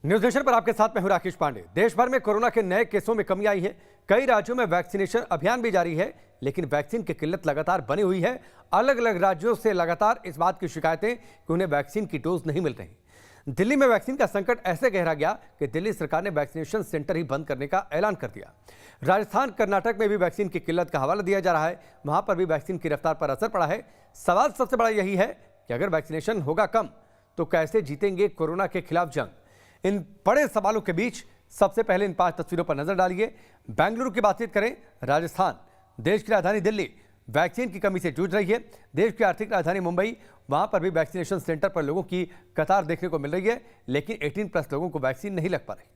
News nation पर आपके साथ मैं हूं राकेश पांडे। देश भर में कोरोना के नए केसों में कमी आई है। कई राज्यों में वैक्सीनेशन अभियान भी जारी है, लेकिन वैक्सीन की किल्लत लगातार बनी हुई है। अलग अलग राज्यों से लगातार इस बात की शिकायतें कि उन्हें वैक्सीन की डोज नहीं मिल रही। दिल्ली में वैक्सीन का संकट ऐसे गहरा गया कि दिल्ली सरकार ने वैक्सीनेशन सेंटर ही बंद करने का ऐलान कर दिया। राजस्थान, कर्नाटक में भी वैक्सीन की किल्लत का हवाला दिया जा रहा है। वहां पर भी वैक्सीन की रफ्तार पर असर पड़ा है। सवाल सबसे बड़ा यही है कि अगर वैक्सीनेशन होगा कम तो कैसे जीतेंगे कोरोना के खिलाफ जंग। इन बड़े सवालों के बीच सबसे पहले इन 5 तस्वीरों पर नजर डालिए। बेंगलुरु की बातचीत करें। राजस्थान, देश की राजधानी दिल्ली वैक्सीन की कमी से जूझ रही है। देश की आर्थिक राजधानी मुंबई, वहां पर भी वैक्सीनेशन सेंटर पर लोगों की कतार देखने को मिल रही है, लेकिन 18+ लोगों को वैक्सीन नहीं लग पा रही।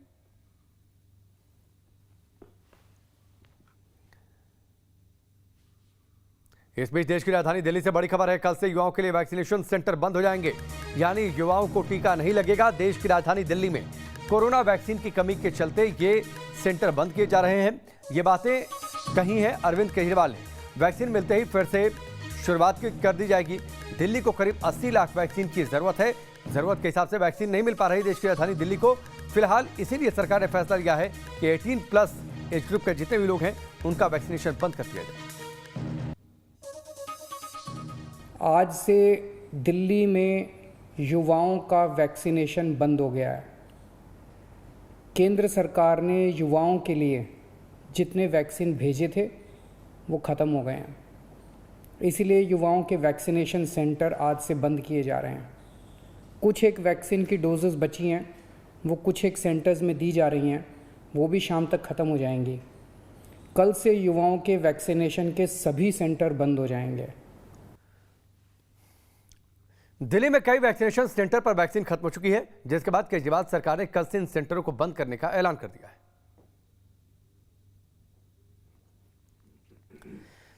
इस बीच देश की राजधानी दिल्ली से बड़ी खबर है। कल से युवाओं के लिए वैक्सीनेशन सेंटर बंद हो जाएंगे, यानी युवाओं को टीका नहीं लगेगा। देश की राजधानी दिल्ली में कोरोना वैक्सीन की कमी के चलते ये सेंटर बंद किए जा रहे हैं। ये बातें कही है अरविंद केजरीवाल ने। वैक्सीन मिलते ही फिर से शुरुआत कर दी जाएगी। दिल्ली को करीब 80 लाख वैक्सीन की जरूरत है। जरूरत के हिसाब से वैक्सीन नहीं मिल पा रही देश की राजधानी दिल्ली को फिलहाल। इसीलिए सरकार ने फैसला लिया है कि 18+ एज ग्रुप के जितने भी लोग हैं उनका वैक्सीनेशन बंद कर दिया जाए। आज से दिल्ली में युवाओं का वैक्सीनेशन बंद हो गया है। केंद्र सरकार ने युवाओं के लिए जितने वैक्सीन भेजे थे वो ख़त्म हो गए हैं। इसीलिए युवाओं के वैक्सीनेशन सेंटर आज से बंद किए जा रहे हैं। कुछ एक वैक्सीन की डोजेस बची हैं, वो कुछ एक सेंटर्स में दी जा रही हैं, वो भी शाम तक ख़त्म हो जाएंगी। कल से युवाओं के वैक्सीनेशन के सभी सेंटर बंद हो जाएंगे। दिल्ली में कई वैक्सीनेशन सेंटर पर वैक्सीन खत्म हो चुकी है, जिसके बाद केजरीवाल सरकार ने कल से इन सेंटरों को बंद करने का ऐलान कर दिया है।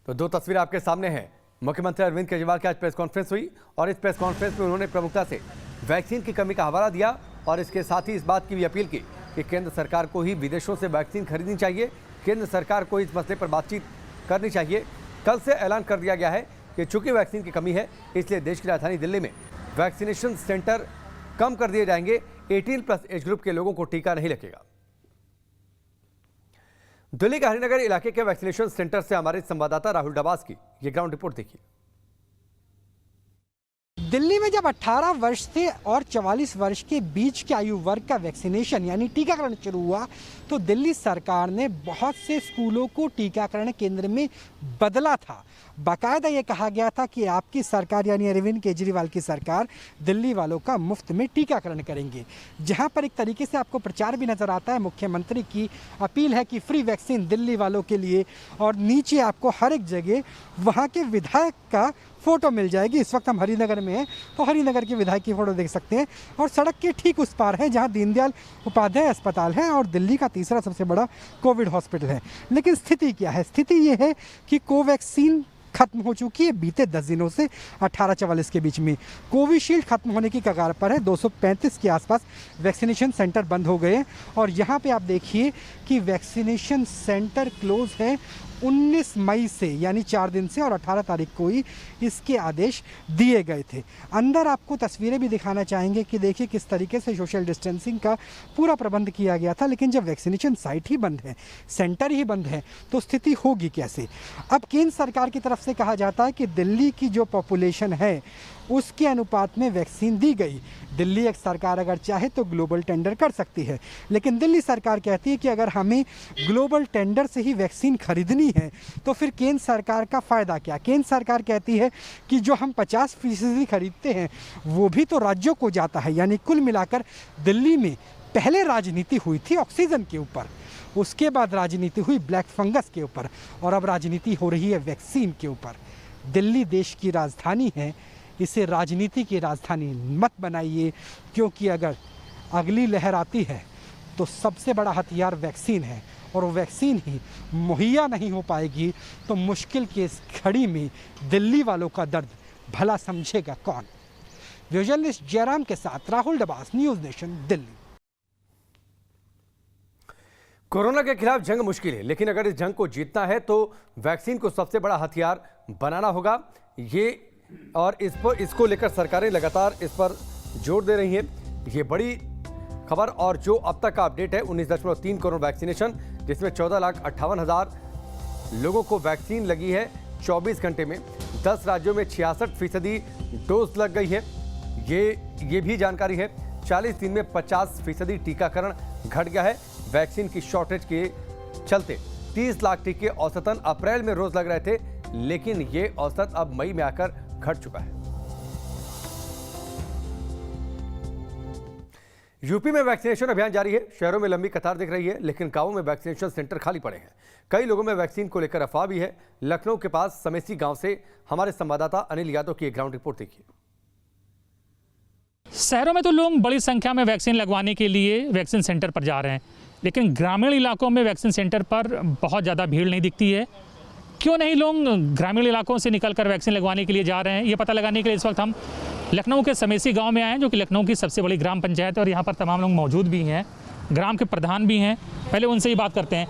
तो 2 तस्वीरें आपके सामने हैं। मुख्यमंत्री अरविंद केजरीवाल की आज प्रेस कॉन्फ्रेंस हुई और इस प्रेस कॉन्फ्रेंस में उन्होंने प्रमुखता से वैक्सीन की कमी का हवाला दिया और इसके साथ ही इस बात की भी अपील की कि केंद्र सरकार को ही विदेशों से वैक्सीन खरीदनी चाहिए। केंद्र सरकार को इस मसले पर बातचीत करनी चाहिए। कल से ऐलान कर दिया गया है कि चूंकि वैक्सीन की कमी है, इसलिए देश की राजधानी दिल्ली में वैक्सीनेशन सेंटर कम कर दिए जाएंगे। 18+ एज ग्रुप के लोगों को टीका नहीं लगेगा। दिल्ली के हरिनगर इलाके के वैक्सीनेशन सेंटर से हमारे संवाददाता राहुल डबास की ये ग्राउंड रिपोर्ट देखिए। दिल्ली में जब 18 वर्ष से और 44 वर्ष के बीच के आयु वर्ग का वैक्सीनेशन यानी टीकाकरण शुरू हुआ, तो दिल्ली सरकार ने बहुत से स्कूलों को टीकाकरण केंद्र में बदला था। बाकायदा ये कहा गया था कि आपकी सरकार यानी अरविंद केजरीवाल की सरकार दिल्ली वालों का मुफ्त में टीकाकरण करेंगे। जहां पर एक तरीके से आपको प्रचार भी नजर आता है। मुख्यमंत्री की अपील है कि फ्री वैक्सीन दिल्ली वालों के लिए, और नीचे आपको हर एक जगह वहां के विधायक का फोटो मिल जाएगी। इस वक्त हम हरिनगर में हैं, तो हरिनगर के विधायक की फोटो देख सकते हैं और सड़क के ठीक उस पार है जहां दीनदयाल उपाध्याय अस्पताल है और दिल्ली का तीसरा सबसे बड़ा कोविड हॉस्पिटल है। लेकिन स्थिति क्या है? स्थिति ये है कि कोवैक्सीन खत्म हो चुकी है बीते 10 दिनों से। 18-44 के बीच में कोविशील्ड खत्म होने की कगार पर है। 235 के आसपास वैक्सीनेशन सेंटर बंद हो गए हैं और यहाँ पे आप देखिए कि वैक्सीनेशन सेंटर क्लोज है 19 मई से, यानी 4 दिन से, और 18 तारीख को ही इसके आदेश दिए गए थे। अंदर आपको तस्वीरें भी दिखाना चाहेंगे कि देखिए किस तरीके से सोशल डिस्टेंसिंग का पूरा प्रबंध किया गया था। लेकिन जब वैक्सीनेशन साइट ही बंद है, सेंटर ही बंद है, तो स्थिति होगी कैसे? अब केंद्र सरकार की तरफ से कहा जाता है कि दिल्ली की जो पॉपुलेशन है उसके अनुपात में वैक्सीन दी गई। दिल्ली एक सरकार अगर चाहे तो ग्लोबल टेंडर कर सकती है, लेकिन दिल्ली सरकार कहती है कि अगर हमें ग्लोबल टेंडर से ही वैक्सीन खरीदनी है तो फिर केंद्र सरकार का फ़ायदा क्या? केंद्र सरकार कहती है कि जो हम 50% खरीदते हैं वो भी तो राज्यों को जाता है। यानी कुल मिलाकर दिल्ली में पहले राजनीति हुई थी ऑक्सीजन के ऊपर, उसके बाद राजनीति हुई ब्लैक फंगस के ऊपर, और अब राजनीति हो रही है वैक्सीन के ऊपर। दिल्ली देश की राजधानी है, इसे राजनीति की राजधानी मत बनाइए, क्योंकि अगर अगली लहर आती है तो सबसे बड़ा हथियार वैक्सीन है, और वो वैक्सीन ही मुहैया नहीं हो पाएगी तो मुश्किल की इस घड़ी में दिल्ली वालों का दर्द भला समझेगा कौन? जर्नलिस्ट जयराम के साथ Rahul Dabas, news nation, Delhi. Corona के खिलाफ जंग मुश्किल है, लेकिन अगर इस जंग को जीतना है तो वैक्सीन को सबसे बड़ा हथियार बनाना होगा। ये और इसको लेकर सरकारें लगातार इस पर जोर दे रही हैं। ये बड़ी खबर। और जो अब तक का अपडेट है 19.3 करोड़ वैक्सीनेशन, जिसमें 14,58,000 लोगों को वैक्सीन लगी है 24 घंटे में। 10 राज्यों में 66% डोज लग गई है। ये भी जानकारी है। 40 दिन में 50% टीकाकरण घट गया है। वैक्सीन की शॉर्टेज के चलते 30 लाख टीके औसतन अप्रैल में रोज लग रहे थे, लेकिन ये औसत अब मई में आकर घट चुका है। यूपी में वैक्सीनेशन अभियान जारी है। शहरों में लंबी कतार दिख रही है, लेकिन गांवों में वैक्सीनेशन सेंटर खाली पड़े हैं। कई लोगों में वैक्सीन को लेकर अफवाह भी है। लखनऊ के पास समेसी गांव से हमारे संवाददाता अनिल यादव की एक ग्राउंड रिपोर्ट देखिए। शहरों में तो लोग बड़ी संख्या में वैक्सीन लगवाने के लिए वैक्सीन सेंटर पर जा रहे हैं, लेकिन ग्रामीण इलाकों में वैक्सीन सेंटर पर बहुत ज़्यादा भीड़ नहीं दिखती है। क्यों नहीं लोग ग्रामीण इलाकों से निकलकर वैक्सीन लगवाने के लिए जा रहे हैं, ये पता लगाने के लिए इस वक्त हम लखनऊ के समेसी गांव में आए हैं, जो कि लखनऊ की सबसे बड़ी ग्राम पंचायत है। और यहाँ पर तमाम लोग मौजूद भी हैं, ग्राम के प्रधान भी हैं। पहले उनसे ही बात करते हैं।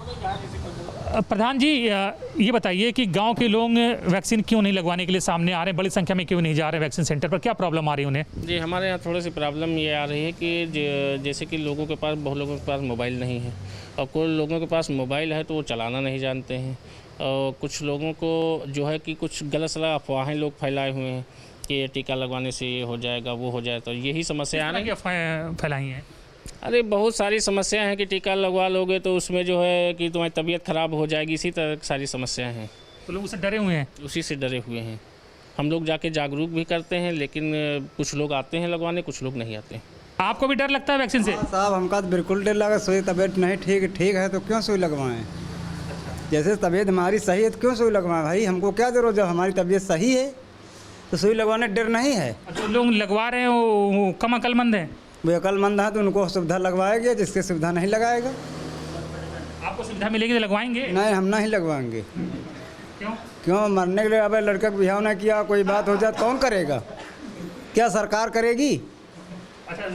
प्रधान जी, ये बताइए कि गांव के लोग वैक्सीन क्यों नहीं लगवाने के लिए सामने आ रहे हैं, बड़ी संख्या में क्यों नहीं जा रहे हैं वैक्सीन सेंटर पर, क्या प्रॉब्लम आ रही है उन्हें? जी, हमारे यहाँ थोड़ी सी प्रॉब्लम ये आ रही है कि जैसे कि लोगों के पास, बहुत लोगों के पास मोबाइल नहीं है, और कुछ लोगों के पास मोबाइल है तो वो चलाना नहीं जानते हैं। और कुछ लोगों को जो है कि कुछ गलत सलाह अफवाहें लोग फैलाए हुए हैं कि ये टीका लगवाने से ये हो जाएगा, वो हो जाए, तो यही समस्या आ रही है। फैलाई हैं? अरे बहुत सारी समस्याएं हैं कि टीका लगवा लोगे तो उसमें जो है कि तुम्हारी तबीयत ख़राब हो जाएगी, इसी तरह की सारी समस्याएं हैं। तो लोग उससे डरे हुए हैं? उसी से डरे हुए हैं। हम लोग जाके जागरूक भी करते हैं, लेकिन कुछ लोग आते हैं लगवाने, कुछ लोग नहीं आते। आपको भी डर लगता है वैक्सीन से? साहब, हमका तो बिल्कुल डर लगा। सुई तबीयत नहीं ठीक है तो क्यों सुई लगवाएं? जैसे तबीयत हमारी सही है तो क्यों सुई लगवाएं भाई? हमको क्या जरूरत, जब हमारी तबीयत सही है तो सुई लगवाने डर नहीं है। जो लोग लगवा रहे हैं वो कम अक्लमंद हैं? वो अक्लमंद है तो उनको सुविधा लगवाएंगे, जिसकी सुविधा नहीं लगाएगा। आपको सुविधा मिलेगी तो लगवाएंगे? नहीं, हम नहीं लगवाएंगे। क्यों? मरने के लिए अब लड़के का बिहाव ना किया, कोई बात हो जाए कौन करेगा? क्या सरकार करेगी? अच्छा,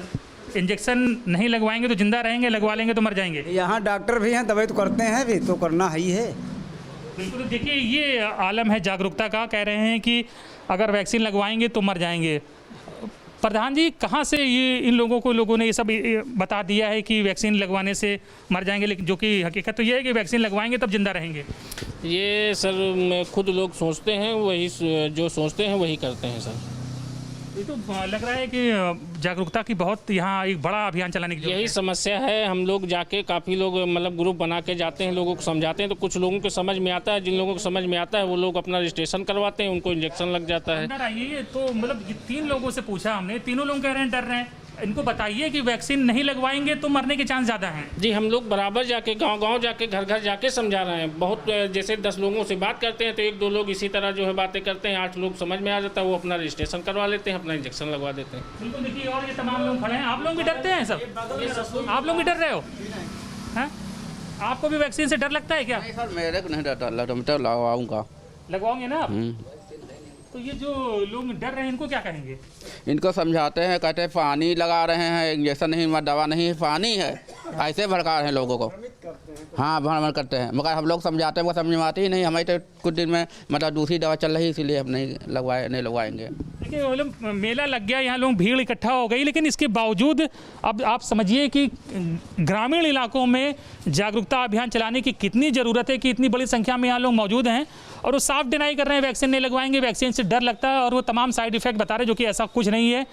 इंजेक्शन नहीं लगवाएंगे तो जिंदा रहेंगे, लगवा लेंगे तो मर जाएंगे? यहाँ डॉक्टर भी हैं, दवाई तो करते हैं भी, तो करना ही है। बिल्कुल। देखिए, ये आलम है जागरूकता का। कह रहे हैं कि अगर वैक्सीन लगवाएंगे तो मर जाएंगे। प्रधान जी, कहाँ से ये इन लोगों ने ये सब बता दिया है कि वैक्सीन लगवाने से मर जाएंगे, लेकिन जो कि हकीकत तो ये है कि वैक्सीन लगवाएंगे तब जिंदा रहेंगे? ये सर खुद लोग सोचते हैं, वही जो सोचते हैं वही करते हैं सर। ये तो लग रहा है कि जागरूकता की बहुत यहाँ एक बड़ा अभियान चलाने की यही समस्या है। हम लोग जाके काफ़ी लोग मतलब ग्रुप बना के जाते हैं, लोगों को समझाते हैं, तो कुछ लोगों को समझ में आता है। जिन लोगों को समझ में आता है वो लोग अपना रजिस्ट्रेशन करवाते हैं, उनको इंजेक्शन लग जाता है। ये तो मतलब 3 लोगों से पूछा हमने, तीनों लोग कह रहे हैं डर रहे हैं। इनको बताइए कि वैक्सीन नहीं लगवाएंगे तो मरने के चांस ज़्यादा हैं। जी, हम लोग बराबर जाके गांव जाके घर जाके समझा रहे हैं। बहुत जैसे 10 लोगों से बात करते हैं तो 1-2 लोग इसी तरह जो है बातें करते हैं, 8 लोग समझ में आ जाता है, वो अपना रजिस्ट्रेशन करवा लेते हैं, अपना इंजेक्शन लगवा देते हैं। बिल्कुल। देखिए, और ये तमाम लोग खड़े हैं। आप लोग भी डरते हैं सब? आप लोग भी डर रहे हो? हैं? आपको भी वैक्सीन से डर लगता है क्या? नहीं सर, मेरे को नहीं डर, मैं लगवाऊंगा। लगवाओगे ना आप? तो ये जो लोग डर रहे हैं इनको क्या कहेंगे? इनको समझाते हैं, कहते हैं पानी लगा रहे हैं, इंजेक्शन नहीं, दवा नहीं, पानी है, ऐसे भड़का रहे हैं लोगों को। हाँ, भ्रमण करते हैं, मगर हम लोग समझाते हैं, वो समझ में आती ही नहीं। हमारी तो कुछ दिन में मतलब दूसरी दवा चल रही, इसीलिए हम नहीं लगवाएंगे। देखिए, मतलब मेला लग गया, यहाँ लोग भीड़ इकट्ठा हो गई, लेकिन इसके बावजूद अब आप समझिए कि ग्रामीण इलाकों में जागरूकता अभियान चलाने की कितनी ज़रूरत है कि इतनी बड़ी संख्या में यहाँ लोग मौजूद हैं और वो साफ डिनाई कर रहे हैं वैक्सीन नहीं लगवाएंगे, वैक्सीन से डर लगता है, और वो तमाम साइड इफ़ेक्ट बता रहे हैं जो कि ऐसा कुछ नहीं है।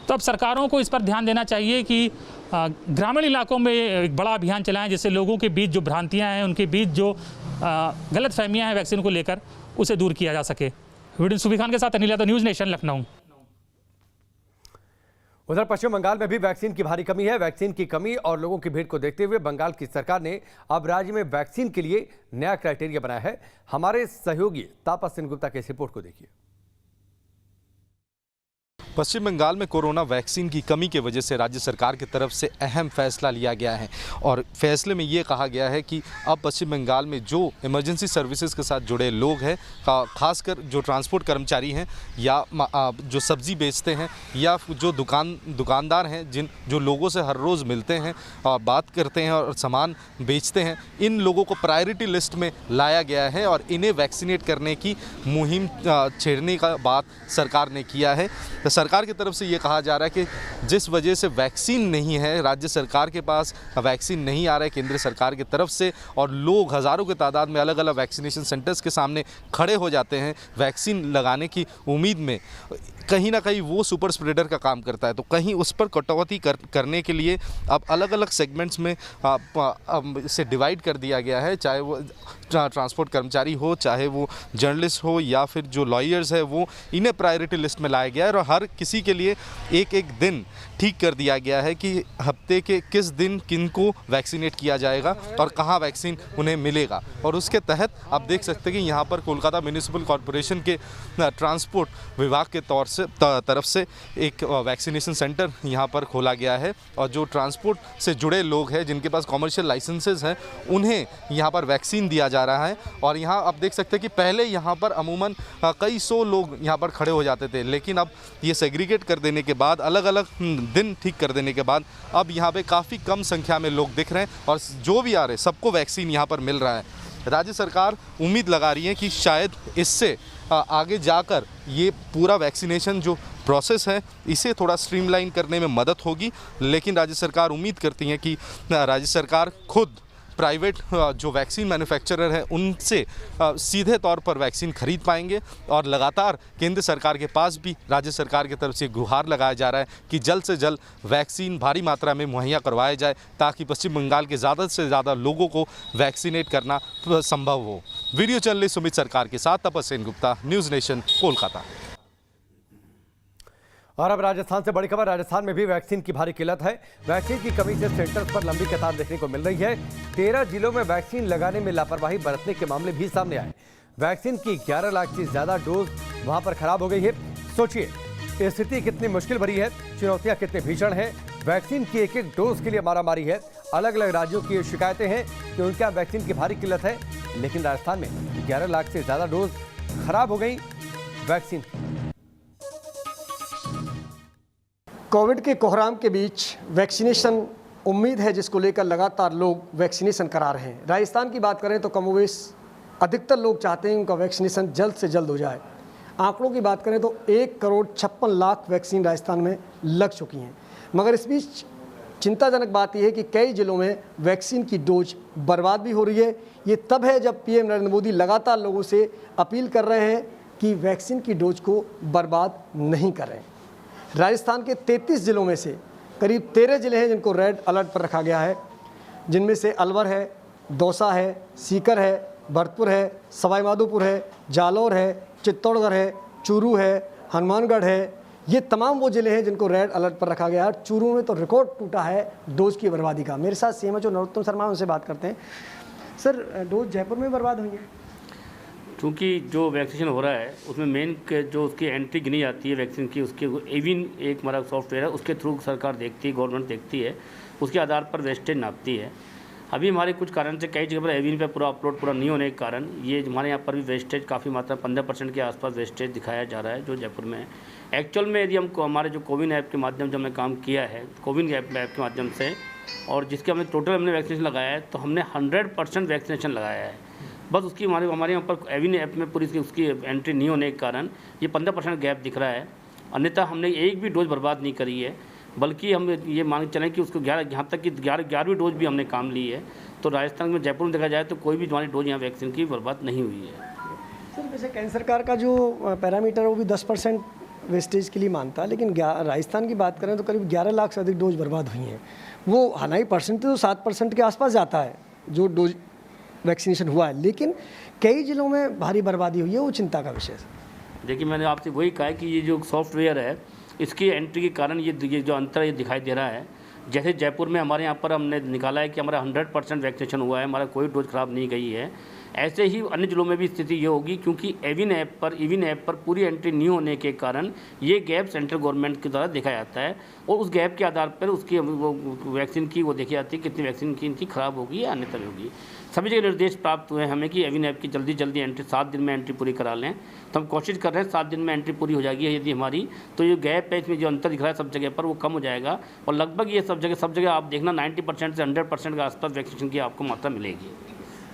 तो अब सरकारों को इस पर ध्यान देना चाहिए कि ग्रामीण इलाकों में एक बड़ा अभियान चलाएं, जिससे लोगों के बीच जो भ्रांतियां हैं, उनके बीच जो गलत फहमियाँ हैं वैक्सीन को लेकर, उसे दूर किया जा सके। वीडियो सूफी खान के साथ अनिल यादव, न्यूज़ नेशन, लखनऊ। उधर पश्चिम बंगाल में भी वैक्सीन की भारी कमी है। वैक्सीन की कमी और लोगों की भीड़ को देखते हुए बंगाल की सरकार ने अब राज्य में वैक्सीन के लिए नया क्राइटेरिया बनाया है। हमारे सहयोगी तापस सिंह गुप्ता की इस रिपोर्ट को देखिए। पश्चिम बंगाल में कोरोना वैक्सीन की कमी की वजह से राज्य सरकार की तरफ से अहम फैसला लिया गया है और फैसले में ये कहा गया है कि अब पश्चिम बंगाल में जो इमरजेंसी सर्विसेज के साथ जुड़े लोग हैं, खासकर जो ट्रांसपोर्ट कर्मचारी हैं या जो सब्जी बेचते हैं या जो दुकानदार हैं, जो लोगों से हर रोज़ मिलते हैं, बात करते हैं और सामान बेचते हैं, इन लोगों को प्रायोरिटी लिस्ट में लाया गया है और इन्हें वैक्सीनेट करने की मुहिम छेड़ने का बात सरकार ने किया है। सरकार की तरफ से ये कहा जा रहा है कि जिस वजह से वैक्सीन नहीं है, राज्य सरकार के पास वैक्सीन नहीं आ रहा है केंद्र सरकार की तरफ से, और लोग हज़ारों की तादाद में अलग अलग वैक्सीनेशन सेंटर्स के सामने खड़े हो जाते हैं वैक्सीन लगाने की उम्मीद में, कहीं ना कहीं वो सुपर स्प्रेडर का काम करता है। तो कहीं उस पर कटौती करने के लिए अब अलग अलग सेगमेंट्स में इसे डिवाइड कर दिया गया है, चाहे वो ट्रांसपोर्ट कर्मचारी हो, चाहे वो जर्नलिस्ट हो, या फिर जो लॉयर्स है, वो इन्हें प्रायोरिटी लिस्ट में लाया गया है। और हर किसी के लिए एक एक दिन ठीक कर दिया गया है कि हफ्ते के किस दिन किनको वैक्सीनेट किया जाएगा और कहाँ वैक्सीन उन्हें मिलेगा। और उसके तहत आप देख सकते हैं कि यहाँ पर कोलकाता म्यूनिसिपल कॉरपोरेशन के ट्रांसपोर्ट विभाग के तरफ से एक वैक्सीनेशन सेंटर यहाँ पर खोला गया है, और जो ट्रांसपोर्ट से जुड़े लोग हैं, जिनके पास कॉमर्शियल लाइसेंसेज हैं, उन्हें यहाँ पर वैक्सीन दिया जा रहा है। और यहाँ आप देख सकते हैं कि पहले यहाँ पर अमूमन कई सौ लोग यहाँ पर खड़े हो जाते थे, लेकिन अब ये सेग्रीगेट कर देने के बाद, अलग अलग दिन ठीक कर देने के बाद, अब यहाँ पे काफ़ी कम संख्या में लोग दिख रहे हैं, और जो भी आ रहे हैं सबको वैक्सीन यहाँ पर मिल रहा है। राज्य सरकार उम्मीद लगा रही है कि शायद इससे आगे जाकर ये पूरा वैक्सीनेशन जो प्रोसेस है, इसे थोड़ा स्ट्रीमलाइन करने में मदद होगी। लेकिन राज्य सरकार उम्मीद करती है कि राज्य सरकार खुद प्राइवेट जो वैक्सीन मैन्युफैक्चरर है उनसे सीधे तौर पर वैक्सीन खरीद पाएंगे। और लगातार केंद्र सरकार के पास भी राज्य सरकार की तरफ से गुहार लगाया जा रहा है कि जल्द से जल्द वैक्सीन भारी मात्रा में मुहैया करवाया जाए, ताकि पश्चिम बंगाल के ज़्यादा से ज़्यादा लोगों को वैक्सीनेट करना संभव हो। वीडियो जर्नलिस्ट सुमित सरकार के साथ तपस सेन गुप्ता, न्यूज़ नेशन, कोलकाता। और अब राजस्थान से बड़ी खबर। राजस्थान में भी वैक्सीन की भारी किल्लत है। वैक्सीन की कमी से सेंटर्स पर लंबी कतार देखने को मिल रही है। 13 जिलों में वैक्सीन लगाने में लापरवाही बरतने के मामले भी सामने आए। वैक्सीन की 11 लाख से ज्यादा डोज वहां पर खराब हो गई है। सोचिए स्थिति कितनी मुश्किल भरी है, चुनौतियां कितनी भीषण है। वैक्सीन की एक एक डोज के लिए मारामारी है। अलग अलग राज्यों की शिकायतें हैं कि उनके यहाँ वैक्सीन की भारी किल्लत है, लेकिन राजस्थान में 11 लाख से ज्यादा डोज खराब हो गई वैक्सीन। कोविड के कोहराम के बीच वैक्सीनेशन उम्मीद है, जिसको लेकर लगातार लोग वैक्सीनेशन करा रहे हैं। राजस्थान की बात करें तो कमोवेश अधिकतर लोग चाहते हैं उनका वैक्सीनेशन जल्द से जल्द हो जाए। आंकड़ों की बात करें तो 1,56,00,000 वैक्सीन राजस्थान में लग चुकी हैं। मगर इस बीच चिंताजनक बात यह है कि कई जिलों में वैक्सीन की डोज बर्बाद भी हो रही है। ये तब है जब पीएम नरेंद्र मोदी लगातार लोगों से अपील कर रहे हैं कि वैक्सीन की डोज को बर्बाद नहीं करें। राजस्थान के 33 ज़िलों में से करीब 13 ज़िले हैं जिनको रेड अलर्ट पर रखा गया है, जिनमें से अलवर है, दौसा है, सीकर है, भरतपुर है, सवाई माधोपुर है, जालौर है, चित्तौड़गढ़ है, चूरू है, हनुमानगढ़ है। ये तमाम वो ज़िले हैं जिनको रेड अलर्ट पर रखा गया है। चूरू में तो रिकॉर्ड टूटा है डोज की बर्बादी का। मेरे साथ सीएमएचओ नरोत्तम शर्मा, उनसे बात करते हैं। सर, डोज जयपुर में बर्बाद हुई है क्योंकि जो वैक्सीनेशन हो रहा है उसमें मेन जो उसकी एंट्री गिनी जाती है वैक्सीन की, उसके एविन एक हमारा सॉफ्टवेयर है, उसके थ्रू सरकार देखती है, गवर्नमेंट देखती है, उसके आधार पर वेस्टेज नापती है। अभी हमारे कुछ कारण से कई जगह पर एविन पे पूरा अपलोड पूरा नहीं होने के कारण ये हमारे यहाँ पर भी वेस्टेज काफ़ी मात्रा 15% के आसपास वेस्टेज दिखाया जा रहा है जो जयपुर में है। एक्चुअल में यदि हमको हमारे जो कोविन ऐप के माध्यम से हमने काम किया है, कोविन ऐप के माध्यम से, और जिसके हमने टोटल हमने वैक्सीनेशन लगाया है, तो हमने 100% वैक्सीनेशन लगाया है। बस उसकी हमारे यहाँ पर एविन ऐप में पूरी उसकी एंट्री नहीं होने के कारण ये 15% गैप दिख रहा है। अन्यथा हमने एक भी डोज बर्बाद नहीं करी है, बल्कि हम ये मान चलें कि उसको 11 यहाँ तक कि 11वीं डोज भी हमने काम ली है। तो राजस्थान में जयपुर में देखा जाए तो कोई भी हमारी डोज यहाँ वैक्सीन की बर्बाद नहीं हुई है। सर, वैसे केंद्र सरकार का जो पैरामीटर है वो भी 10% वेस्टेज के लिए मानता है, लेकिन राजस्थान की बात करें तो करीब 11 लाख से अधिक डोज बर्बाद हुई हैं। वो हालांकि परसेंटेज तो 7% के आसपास जाता है जो डोज वैक्सीनेशन हुआ है, लेकिन कई जिलों में भारी बर्बादी हुई है, वो चिंता का विषय है। देखिए, मैंने आपसे वही कहा है कि ये जो सॉफ्टवेयर है इसकी एंट्री के कारण ये जो अंतर ये दिखाई दे रहा है। जैसे जयपुर में हमारे यहाँ पर हमने निकाला है कि हमारा 100% वैक्सीनेशन हुआ है, हमारा कोई डोज ख़राब नहीं गई है। ऐसे ही अन्य जिलों में भी स्थिति ये होगी, क्योंकि इविन ऐप पर पूरी एंट्री नहीं होने के कारण ये गैप सेंट्रल गवर्नमेंट के द्वारा देखा जाता है, और उस गैप के आधार पर उसकी वो वैक्सीन की वो देखी जाती है कितनी वैक्सीन की इनकी ख़राब होगी या अन्यथा होगी। सभी जगह निर्देश प्राप्त हुए हमें कि एविन ऐप की जल्दी एंट्री 7 दिन में एंट्री पूरी करा लें। तो हम कोशिश कर रहे हैं 7 दिन में एंट्री पूरी हो जाएगी यदि हमारी, तो ये गैप है इसमें जो अंतर दिख रहा है सब जगह पर वो कम हो जाएगा, और लगभग ये सब जगह आप देखना 90% से 100% के आसपास वैक्सीनेशन की आपको मात्रा मिलेगी।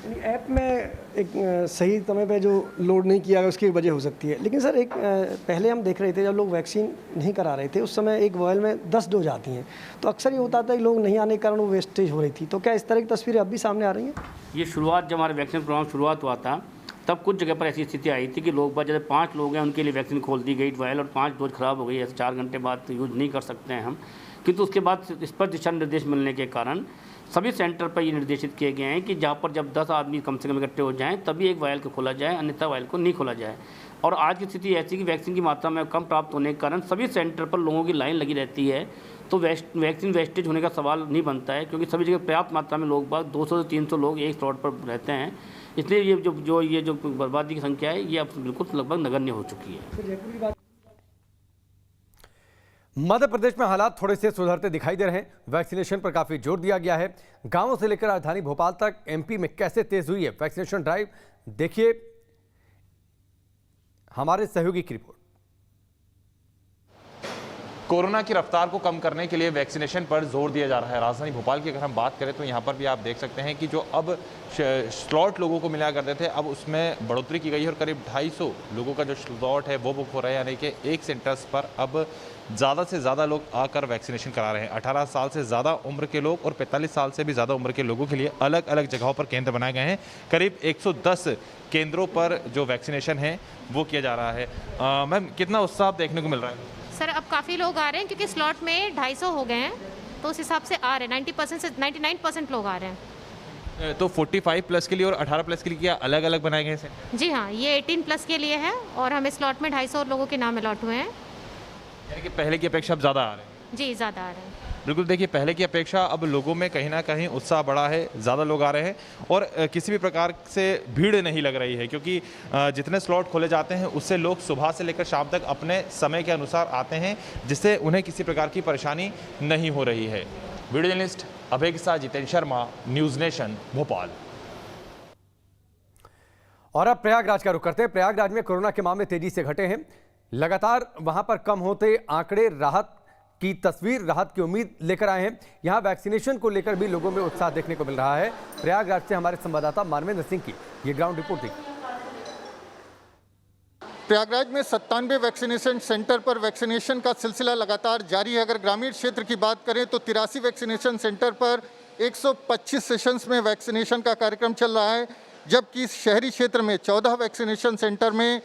ऐप में एक सही समय पे जो लोड नहीं किया गया उसकी एक वजह हो सकती है। लेकिन सर एक पहले हम देख रहे थे जब लोग वैक्सीन नहीं करा रहे थे उस समय एक वायल में 10 डोज आती हैं, तो अक्सर ये होता था कि लोग नहीं आने के कारण वो वेस्टेज हो रही थी। तो क्या इस तरह की तस्वीरें अब भी सामने आ रही हैं? ये शुरुआत जब हमारे वैक्सीन प्रोग्राम शुरुआत हुआ था तब कुछ जगह पर ऐसी स्थिति आई थी कि लोग बाद जैसे 5 लोग हैं उनके लिए वैक्सीन खोल दी गई वायल और 5 डोज ख़राब हो गई, ऐसे 4 घंटे बाद यूज़ नहीं कर सकते हैं हम। किंतु उसके बाद इस पर दिशा निर्देश मिलने के कारण सभी सेंटर पर ये निर्देशित किए गए हैं कि जहाँ पर जब 10 आदमी कम से कम इकट्ठे हो जाएं तभी एक वायल को खोला जाए, अन्यथा वायल को नहीं खोला जाए। और आज की स्थिति ऐसी कि वैक्सीन की मात्रा में कम प्राप्त होने के कारण सभी सेंटर पर लोगों की लाइन लगी रहती है, तो वैक्सीन वेस्टेज होने का सवाल नहीं बनता है, क्योंकि सभी जगह पर्याप्त मात्रा में लोग 200 से 300 लोग एक स्लॉट पर रहते हैं। इसलिए ये जो बर्बादी की संख्या है ये अब बिल्कुल लगभग नगण्य हो चुकी है। मध्य प्रदेश में हालात थोड़े से सुधरते दिखाई दे रहे हैं। वैक्सीनेशन पर काफी जोर दिया गया है। गांवों से लेकर राजधानी भोपाल तक एमपी में कैसे तेज हुई है वैक्सीनेशन ड्राइव, देखिए हमारे सहयोगी की रिपोर्ट। कोरोना की रफ्तार को कम करने के लिए वैक्सीनेशन पर जोर दिया जा रहा है। राजधानी भोपाल की अगर हम बात करें तो यहाँ पर भी आप देख सकते हैं कि जो अब स्लॉट लोगों को मिला करते थे अब उसमें बढ़ोतरी की गई है और करीब 250 लोगों का जो स्लॉट है वो बुक हो रहा है, यानी कि एक सेंटर्स पर अब ज़्यादा से ज़्यादा लोग आकर वैक्सीनेशन करा रहे हैं। 18 साल से ज़्यादा उम्र के लोग और 45 साल से भी ज़्यादा उम्र के लोगों के लिए अलग अलग जगहों पर केंद्र बनाए गए हैं। करीब 110 केंद्रों पर जो वैक्सीनेशन है वो किया जा रहा है। मैम, कितना उत्साह देखने को मिल रहा है? सर अब काफ़ी लोग आ रहे हैं क्योंकि स्लॉट में 250 हो गए हैं, तो उस हिसाब से आ रहे हैं। 90% से 99% लोग आ रहे हैं। तो 45 प्लस के लिए और 18 प्लस के लिए क्या अलग अलग बनाए गए हैं? जी हाँ, ये 18 प्लस के लिए है और हमें स्लॉट में 250 लोगों के नाम अलॉट हुए हैं। यानी कि पहले की अपेक्षा अब ज़्यादा आ रहे हैं? जी ज़्यादा आ रहे हैं। बिल्कुल, देखिए पहले की अपेक्षा अब लोगों में कहीं ना कहीं उत्साह बढ़ा है, ज़्यादा लोग आ रहे हैं और किसी भी प्रकार से भीड़ नहीं लग रही है, क्योंकि जितने स्लॉट खोले जाते हैं उससे लोग सुबह से लेकर शाम तक अपने समय के अनुसार आते हैं, जिससे उन्हें किसी प्रकार की परेशानी नहीं हो रही है। वीडियो जर्नलिस्ट अभय के साथ जितेंद्र शर्मा, न्यूज़ नेशन, भोपाल। और अब प्रयागराज का रुख करते हैं। प्रयागराज में कोरोना के मामले तेजी से घटे हैं। लगातार वहां पर कम होते आंकड़े राहत की उम्मीद लेकर आए हैं। यहां वैक्सीनेशन को लेकर भी लोगों में उत्साह देखने को मिल रहा है। प्रयागराज से हमारे संवाददाता मानवेंद्र सिंह की ये ग्राउंड रिपोर्ट थी। प्रयागराज में 97 वैक्सीनेशन सेंटर पर वैक्सीनेशन का सिलसिला लगातार जारी है। अगर ग्रामीण क्षेत्र की बात करें तो 83 वैक्सीनेशन सेंटर पर 125 सेशंस में वैक्सीनेशन का कार्यक्रम चल रहा है, जबकि शहरी क्षेत्र में 14 वैक्सीनेशन सेंटर में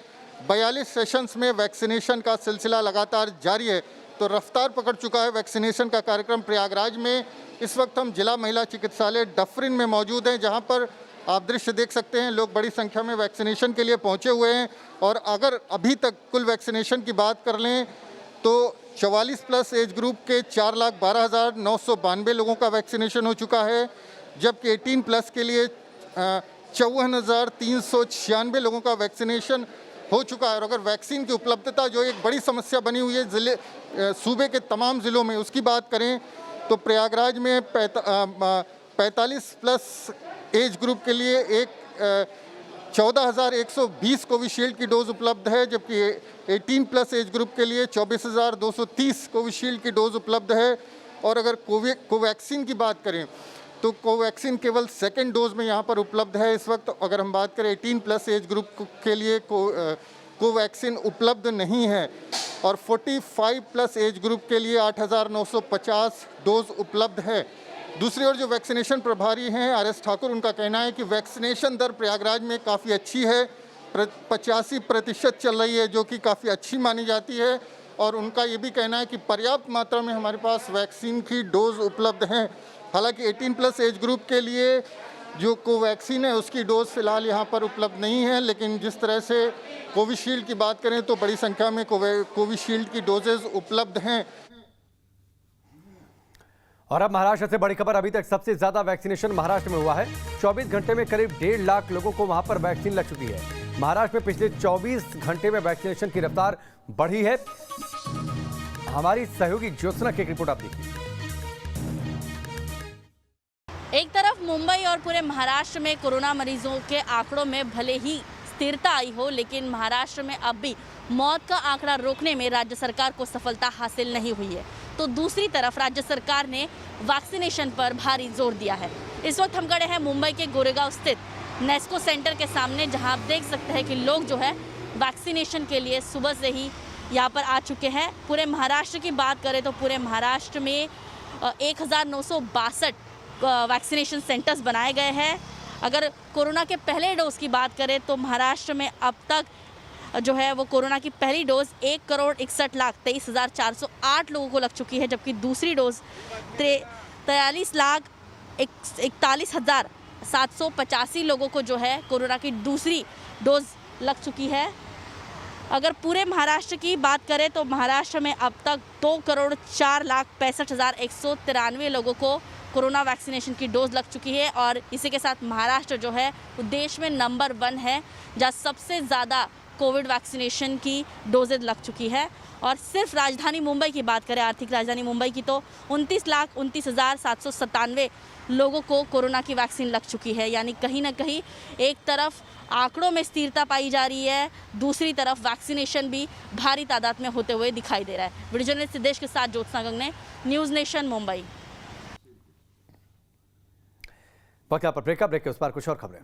42 सेशंस में वैक्सीनेशन का सिलसिला लगातार जारी है। तो रफ्तार पकड़ चुका है वैक्सीनेशन का कार्यक्रम प्रयागराज में। इस वक्त हम जिला महिला चिकित्सालय डफरिन में मौजूद हैं, जहां पर आप दृश्य देख सकते हैं, लोग बड़ी संख्या में वैक्सीनेशन के लिए पहुंचे हुए हैं। और अगर अभी तक कुल वैक्सीनेशन की बात कर लें तो 44 प्लस एज ग्रुप के 4,12,992 लोगों का वैक्सीनेशन हो चुका है, जबकि 18 प्लस के लिए 54,396 लोगों का वैक्सीनेशन हो चुका है। और अगर वैक्सीन की उपलब्धता जो एक बड़ी समस्या बनी हुई है सूबे के तमाम ज़िलों में, उसकी बात करें तो प्रयागराज में 45 प्लस एज ग्रुप के लिए एक 14,120 कोविशील्ड की डोज उपलब्ध है, जबकि 18 प्लस एज ग्रुप के लिए 24,230 कोविशील्ड की डोज उपलब्ध है। और अगर कोवैक्सीन की बात करें तो कोवैक्सीन केवल सेकेंड डोज में यहाँ पर उपलब्ध है इस वक्त। अगर हम बात करें 18 प्लस एज ग्रुप के लिए कोवैक्सीन उपलब्ध नहीं है। और 45 प्लस एज ग्रुप के लिए 8,950 डोज उपलब्ध है। दूसरी ओर जो वैक्सीनेशन प्रभारी हैं RS ठाकुर, उनका कहना है कि वैक्सीनेशन दर प्रयागराज में काफ़ी अच्छी है, 85% चल रही है, जो कि काफ़ी अच्छी मानी जाती है। और उनका ये भी कहना है कि पर्याप्त मात्रा में हमारे पास वैक्सीन की डोज उपलब्ध हैं। हालांकि 18 प्लस एज ग्रुप के लिए जो कोवैक्सीन है उसकी डोज फिलहाल यहाँ पर उपलब्ध नहीं है, लेकिन जिस तरह से कोविशील्ड की बात करें तो बड़ी संख्या में कोविशील्ड की डोजेज उपलब्ध हैं। और अब महाराष्ट्र से बड़ी खबर। अभी तक सबसे ज्यादा वैक्सीनेशन महाराष्ट्र में हुआ है। 24 घंटे में करीब 1.5 लाख लोगों को वहां पर वैक्सीन लग चुकी है। महाराष्ट्र में पिछले 24 घंटे में वैक्सीनेशन की रफ्तार बढ़ी है। हमारी सहयोगी ज्योत्सना की रिपोर्ट आप देखिए। एक तरफ मुंबई और पूरे महाराष्ट्र में कोरोना मरीजों के आंकड़ों में भले ही स्थिरता आई हो, लेकिन महाराष्ट्र में अब भी मौत का आंकड़ा रोकने में राज्य सरकार को सफलता हासिल नहीं हुई है। तो दूसरी तरफ राज्य सरकार ने वैक्सीनेशन पर भारी जोर दिया है। इस वक्त हम खड़े हैं मुंबई के गोरेगांव स्थित नेस्को सेंटर के सामने, जहां आप देख सकते हैं कि लोग जो है वैक्सीनेशन के लिए सुबह से ही यहाँ पर आ चुके हैं। पूरे महाराष्ट्र की बात करें तो पूरे महाराष्ट्र में 1962 वैक्सीनेशन सेंटर्स बनाए गए हैं। अगर कोरोना के पहले डोज की बात करें तो महाराष्ट्र में अब तक जो है वो कोरोना की पहली डोज 1,61,23,408 लोगों को लग चुकी है, जबकि दूसरी डोज 43,41,785 लोगों को जो है कोरोना की दूसरी डोज लग चुकी है। अगर पूरे महाराष्ट्र की बात करें तो महाराष्ट्र में अब तक 2,04,65,193 लोगों को कोरोना वैक्सीनेशन की डोज लग चुकी है और इसी के साथ महाराष्ट्र जो है वो देश में नंबर 1 है जहाँ सबसे ज़्यादा कोविड वैक्सीनेशन की डोजेज लग चुकी है। और सिर्फ राजधानी मुंबई की बात करें, आर्थिक राजधानी मुंबई की, तो 29,29,797 लोगों को कोरोना की वैक्सीन लग चुकी है। यानी कहीं ना कहीं एक तरफ आंकड़ों में स्थिरता पाई जा रही है, दूसरी तरफ वैक्सीनेशन भी भारी तादाद में होते हुए दिखाई दे रहा है। वीडियो जर्नलिस्ट सिद्धेश के साथ ज्योत्सना गंगने, न्यूज़ नेशन मुंबई। वक्त पर ब्रेक के उस पर कुछ और खबरें।